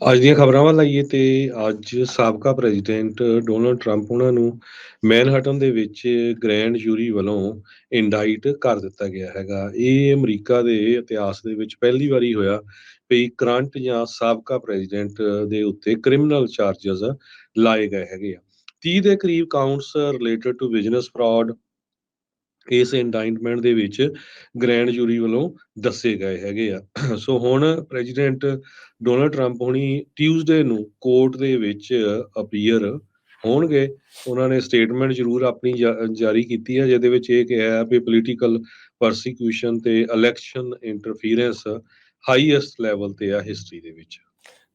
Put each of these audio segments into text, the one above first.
ਅੱਜ ਦੀਆਂ ਖਬਰਾਂ ਵੱਲ ਆਈਏ ਤੇ ਅੱਜ ਸਾਬਕਾ ਪ੍ਰੈਜ਼ੀਡੈਂਟ ਡੋਨਲਡ ਟਰੰਪ ਉਹਨਾਂ ਨੂੰ ਮੈਨਹਟਨ ਦੇ ਵਿੱਚ ਗ੍ਰੈਂਡ ਜੂਰੀ ਵੱਲੋਂ ਇੰਡਾਈਟ ਕਰ ਦਿੱਤਾ ਗਿਆ ਹੈਗਾ। ਇਹ ਅਮਰੀਕਾ ਦੇ ਇਤਿਹਾਸ ਦੇ ਵਿੱਚ ਪਹਿਲੀ ਵਾਰੀ ਹੋਇਆ ਵੀ ਕਰੰਟ ਜਾਂ ਸਾਬਕਾ ਪ੍ਰੈਜ਼ੀਡੈਂਟ ਦੇ ਉੱਤੇ ਕ੍ਰਿਮੀਨਲ ਚਾਰਜਸ ਲਾਏ ਗਏ ਹੈਗੇ ਆ। 30 ਦੇ ਕਰੀਬ counts related to business fraud ਇਸ ਇੰਡਾਈਟਮੈਂਟ ਦੇ ਵਿੱਚ ਗ੍ਰੈਂਡ ਜੂਰੀ ਵੱਲੋਂ ਦੱਸੇ ਗਏ ਹੈਗੇ ਆ। ਸੋ ਹੁਣ ਪ੍ਰੈਜ਼ੀਡੈਂਟ ਡੋਨਲਡ ਟਰੰਪ ਹੁਣੀ ਟਿਊਜ਼ਡੇ ਨੂੰ ਕੋਰਟ ਦੇ ਵਿੱਚ ਅਪੀਅਰ ਹੋਣਗੇ। ਉਹਨਾਂ ਨੇ ਸਟੇਟਮੈਂਟ ਜ਼ਰੂਰ ਆਪਣੀ ਜਾਰੀ ਕੀਤੀ ਹੈ, ਜਿਹਦੇ ਵਿੱਚ ਇਹ ਕਿਹਾ ਵੀ ਪੋਲੀਟੀਕਲ ਪਰਸੀਕਿਊਸ਼ਨ ਤੇ ਇਲੈਕਸ਼ਨ ਇੰਟਰਫੀਰੈਂਸ ਹਾਈਐਸਟ ਲੈਵਲ ਤੇ ਆ ਹਿਸਟਰੀ ਦੇ ਵਿੱਚ।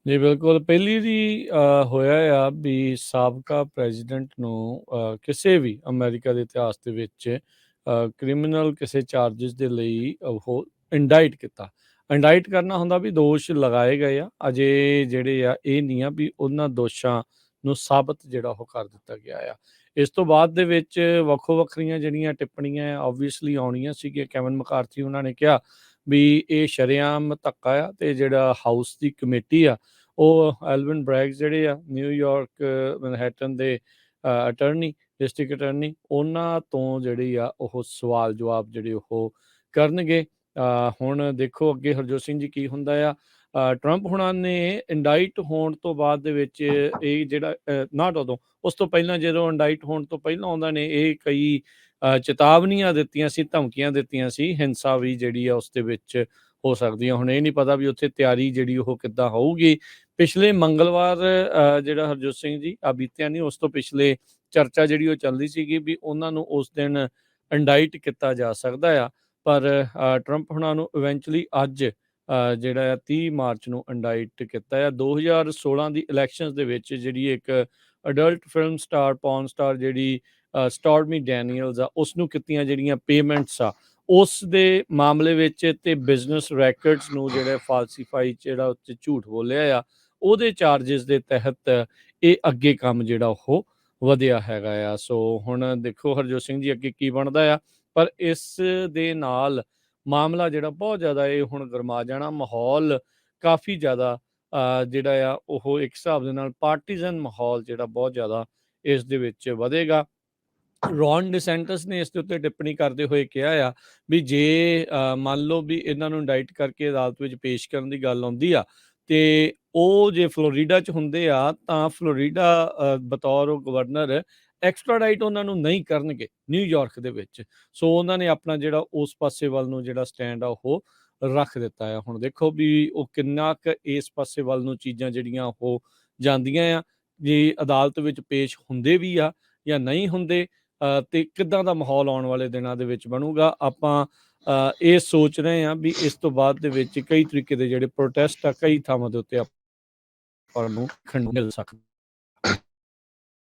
ਜੀ ਬਿਲਕੁਲ, ਪਹਿਲੀ ਦੀ ਹੋਇਆ ਆ ਵੀ ਸਾਬਕਾ ਪ੍ਰੈਜ਼ੀਡੈਂਟ ਨੂੰ ਕਿਸੇ ਵੀ ਅਮਰੀਕਾ ਦੇ ਇਤਿਹਾਸ ਦੇ ਵਿੱਚ ਕ੍ਰਿਮੀਨਲ ਕਿਸੇ ਚਾਰਜਿਸ ਦੇ ਲਈ ਉਹ ਇੰਡਾਈਟ ਕੀਤਾ। ਇੰਡਾਈਟ ਕਰਨਾ ਹੁੰਦਾ ਵੀ ਦੋਸ਼ ਲਗਾਏ ਗਏ ਆ, ਅਜੇ ਜਿਹੜੇ ਆ ਇਹ ਨਹੀਂ ਆ ਵੀ ਉਹਨਾਂ ਦੋਸ਼ਾਂ ਨੂੰ ਸਾਬਤ ਜਿਹੜਾ ਉਹ ਕਰ ਦਿੱਤਾ ਗਿਆ ਆ। ਇਸ ਤੋਂ ਬਾਅਦ ਦੇ ਵਿੱਚ ਵੱਖੋ ਵੱਖਰੀਆਂ ਜਿਹੜੀਆਂ ਟਿੱਪਣੀਆਂ ਓਬਵੀਅਸਲੀ ਆਉਣੀਆਂ ਸੀਗੀਆਂ। ਕੈਵਨ ਮਕਾਰਥੀ ਉਹਨਾਂ ਨੇ ਕਿਹਾ ਵੀ ਇਹ ਸ਼ਰੇਆਮ ਧੱਕਾ ਆ, ਤੇ ਜਿਹੜਾ ਹਾਊਸ ਦੀ ਕਮੇਟੀ ਆ ਉਹ ਐਲਵਿਨ ਬ੍ਰੈਗਸ ਜਿਹੜੇ ਆ ਨਿਊਯਾਰਕ ਮੈਨਹੈਟਨ ਦੇ ਅਟਰਨੀ, ਡਿਸਟ੍ਰਿਕਟ ਅਟਰਨੀ, ਉਹਨਾਂ ਤੋਂ ਜਿਹੜੀ ਆ ਉਹ ਸਵਾਲ ਜਵਾਬ ਜਿਹੜੇ ਉਹ ਕਰਨਗੇ। ਹੁਣ ਦੇਖੋ ਅੱਗੇ ਹਰਜੋਤ ਸਿੰਘ ਜੀ ਕੀ ਹੁੰਦਾ ਆ। ਟਰੰਪ ਹੁਣਾਂ ਨੇ ਇੰਡਾਈਟ ਹੋਣ ਤੋਂ ਬਾਅਦ ਦੇ ਵਿੱਚ ਇਹ ਜਿਹੜਾ ਨਾਟ ਉਦੋਂ, ਉਸ ਤੋਂ ਪਹਿਲਾਂ ਜਦੋਂ ਇੰਡਾਈਟ ਹੋਣ ਤੋਂ ਪਹਿਲਾਂ ਉਹਨਾਂ ਨੇ ਇਹ ਕਈ ਚੇਤਾਵਨੀਆਂ ਦਿੱਤੀਆਂ ਸੀ, ਧਮਕੀਆਂ ਦਿੱਤੀਆਂ ਸੀ, ਹਿੰਸਾ ਵੀ ਜਿਹੜੀ ਆ ਉਸ ਦੇ ਵਿੱਚ ਹੋ ਸਕਦੀ ਆ। ਹੁਣ ਇਹ ਨਹੀਂ ਪਤਾ ਵੀ ਉੱਥੇ ਤਿਆਰੀ ਜਿਹੜੀ ਉਹ ਕਿੱਦਾਂ ਹੋਊਗੀ। ਪਿਛਲੇ ਮੰਗਲਵਾਰ ਜਿਹੜਾ ਹਰਜੋਤ ਸਿੰਘ ਜੀ ਬੀਤਿਆ ਨਹੀਂ, ਉਸ ਤੋਂ ਪਿਛਲੇ ਚਰਚਾ ਜਿਹੜੀ ਉਹ ਚੱਲਦੀ ਸੀਗੀ ਵੀ ਉਹਨਾਂ ਨੂੰ ਉਸ ਦਿਨ ਇੰਡਾਈਟ ਕੀਤਾ ਜਾ ਸਕਦਾ ਆ, ਪਰ ਟਰੰਪ ਹੁਣਾਂ ਨੂੰ ਇਵੈਂਚੁਅਲੀ ਅੱਜ ਜਿਹੜਾ ਆ 30 ਮਾਰਚ ਨੂੰ ਇੰਡਾਈਟ ਕੀਤਾ ਆ। 2016 ਦੀ ਇਲੈਕਸ਼ਨਸ ਦੇ ਵਿੱਚ ਜਿਹੜੀ ਇੱਕ ਅਡਲਟ ਫਿਲਮ ਸਟਾਰ, ਪੌਰਨ ਸਟਾਰ ਜਿਹੜੀ ਸਟਾਰਮੀ ਡੈਨੀਅਲਸ ਆ, ਉਸ ਨੂੰ ਕੀਤੀਆਂ ਜਿਹੜੀਆਂ ਪੇਮੈਂਟਸ ਆ ਉਸ ਦੇ ਮਾਮਲੇ ਵਿੱਚ, ਤੇ ਬਿਜ਼ਨਸ ਰੈਕਰਡਸ ਨੂੰ ਜਿਹੜੇ ਫਾਲਸੀਫਾਈ ਜਿਹੜਾ ਉੱਤੇ ਝੂਠ ਬੋਲਿਆ ਆ, ਉਹਦੇ ਚਾਰਜਸ ਦੇ ਤਹਿਤ ਇਹ ਅੱਗੇ ਕੰਮ ਜਿਹੜਾ ਉਹ ਵਧਿਆ ਹੈਗਾ ਆ। ਸੋ ਹੁਣ ਦੇਖੋ ਹਰਜੋਤ ਸਿੰਘ ਜੀ ਅੱਗੇ ਕੀ ਬਣਦਾ ਆ, ਪਰ ਇਸ ਦੇ ਨਾਲ ਮਾਮਲਾ ਜਿਹੜਾ ਬਹੁਤ ਜ਼ਿਆਦਾ ਇਹ ਹੁਣ ਗਰਮਾ ਜਾਣਾ। ਮਾਹੌਲ ਕਾਫੀ ਜ਼ਿਆਦਾ ਜਿਹੜਾ ਆ ਉਹ ਇੱਕ ਹਿਸਾਬ ਦੇ ਨਾਲ ਪਾਰਟੀਜ਼ਨ ਮਾਹੌਲ ਜਿਹੜਾ ਬਹੁਤ ਜ਼ਿਆਦਾ ਇਸ ਦੇ ਵਿੱਚ ਵਧੇਗਾ। ਰੌਨ ਡਿਸੈਂਟਸ ਨੇ ਇਸ ਦੇ ਉੱਤੇ ਟਿੱਪਣੀ ਕਰਦੇ ਹੋਏ ਕਿਹਾ ਆ ਵੀ ਜੇ ਮੰਨ ਲਓ ਵੀ ਇਹਨਾਂ ਨੂੰ ਇੰਡਾਈਟ ਕਰਕੇ ਅਦਾਲਤ ਵਿੱਚ ਪੇਸ਼ ਕਰਨ ਦੀ ਗੱਲ ਆਉਂਦੀ ਆ, ਤੇ ਉਹ ਜੇ ਫਲੋਰੀਡਾ 'ਚ ਹੁੰਦੇ ਆ ਤਾਂ ਫਲੋਰੀਡਾ ਬਤੌਰ ਉਹ ਗਵਰਨਰ ਐਕਸਟਰਾਡਾਈਟ ਉਹਨਾਂ ਨੂੰ ਨਹੀਂ ਕਰਨਗੇ ਨਿਊਯਾਰਕ ਦੇ ਵਿੱਚ। ਸੋ ਉਹਨਾਂ ਨੇ ਆਪਣਾ ਜਿਹੜਾ ਉਸ ਪਾਸੇ ਵੱਲ ਨੂੰ ਜਿਹੜਾ ਸਟੈਂਡ ਆ ਉਹ ਰੱਖ ਦਿੱਤਾ ਆ। ਹੁਣ ਦੇਖੋ ਵੀ ਉਹ ਕਿੰਨਾ ਕੁ ਇਸ ਪਾਸੇ ਵੱਲ ਨੂੰ ਚੀਜ਼ਾਂ ਜਿਹੜੀਆਂ ਉਹ ਜਾਂਦੀਆਂ ਆ, ਜੇ ਅਦਾਲਤ ਵਿੱਚ ਪੇਸ਼ ਹੁੰਦੇ ਵੀ ਆ ਜਾਂ ਨਹੀਂ ਹੁੰਦੇ, ਤੇ ਕਿੱਦਾਂ ਦਾ ਮਾਹੌਲ ਆਉਣ ਵਾਲੇ ਦਿਨਾਂ ਦੇ ਵਿੱਚ ਬਣੂਗਾ। ਆਪਾਂ ਇਹ ਸੋਚ ਰਹੇ ਹਾਂ ਵੀ ਇਸ ਤੋਂ ਬਾਅਦ ਦੇ ਵਿੱਚ ਕਈ ਤਰੀਕੇ ਦੇ ਜਿਹੜੇ ਪ੍ਰੋਟੈਸਟ ਆ ਕਈ ਥਾਵਾਂ ਦੇ ਉੱਤੇ ਆਪਾਂ ਨੂੰ ਦੇਖਣ ਨੂੰ ਮਿਲ ਸਕਦੇ।